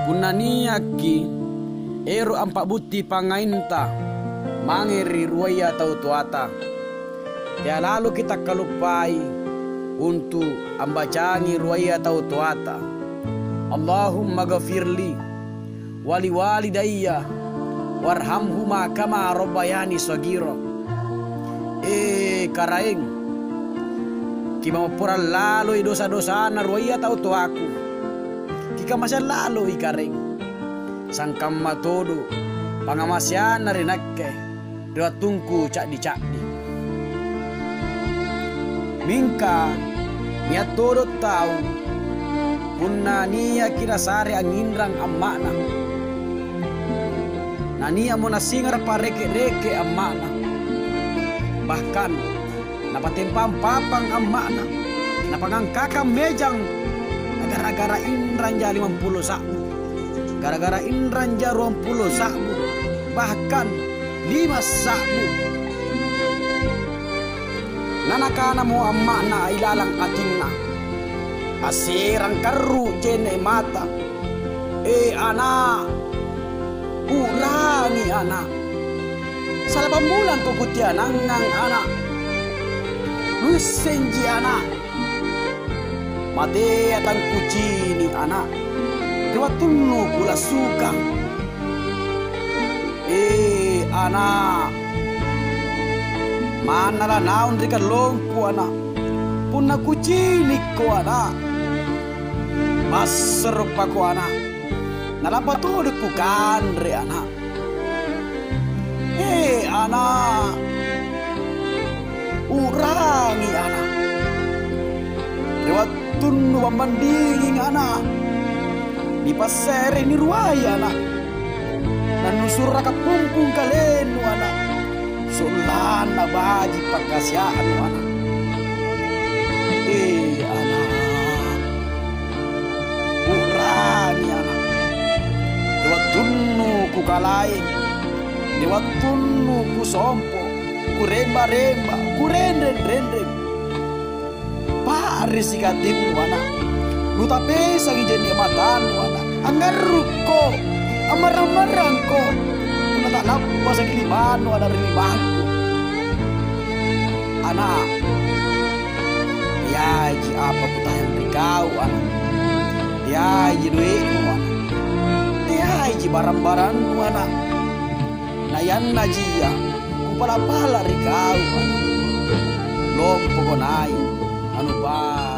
punaniaki eru ampak buti pangainta mangeri ruaya tau tuata. Ya lalu kita kalupai untuk ambacangi ruaya tau tuata. Allahumma gafirli wali walidayya warhamhuma kama rabbayani sagira. Karaeng kima mapura lalo dosa-dosa na ruaya tau tuaku. Kika masya lalo ikareng sangkam matodo pangamasyan na rinakke dewa tungku cakdi-cakdi. Mingka niat todo tahu punna nia kira sare angindrang ammana na nia mona singar pareke-reke ammana bahkan napatempam papang ammana napangangkakam mejang gara-gara inranja 50 sabu gara-gara inranja 20 sabu bahkan 5 sabu nanakana mo ammana ilalang atingna asirang karu jene mata anak ulangi anak salah pamulan ko kutian nangang anak lusenji anak mate atang kucini anak dewa tunu kula suka anak mana la naun rika longku anak punna kucini ko anak maserupa ko anak nalapa todo ku kandre anak anak urangi anak lewat tunu pembandingin anak di pasere ni ruaya anak dan nusur raka pungkung kalenu anak sulana baji pagkasiaan anak anak urangi anak lewat tunu ku kalain lewat tunu ku sompo ku remba-remba ku renden-renden paris ikatimu anak lu tapi sangi jeni matanu anak anggaruko amarang-marangko kuna tak lapas ang limano ada rimangku anak yaji apa putahan rikau anak yaji duitmu anak yaji barang-barangmu anak nayan najia kupala-pala rikau anak lompo konai anu ba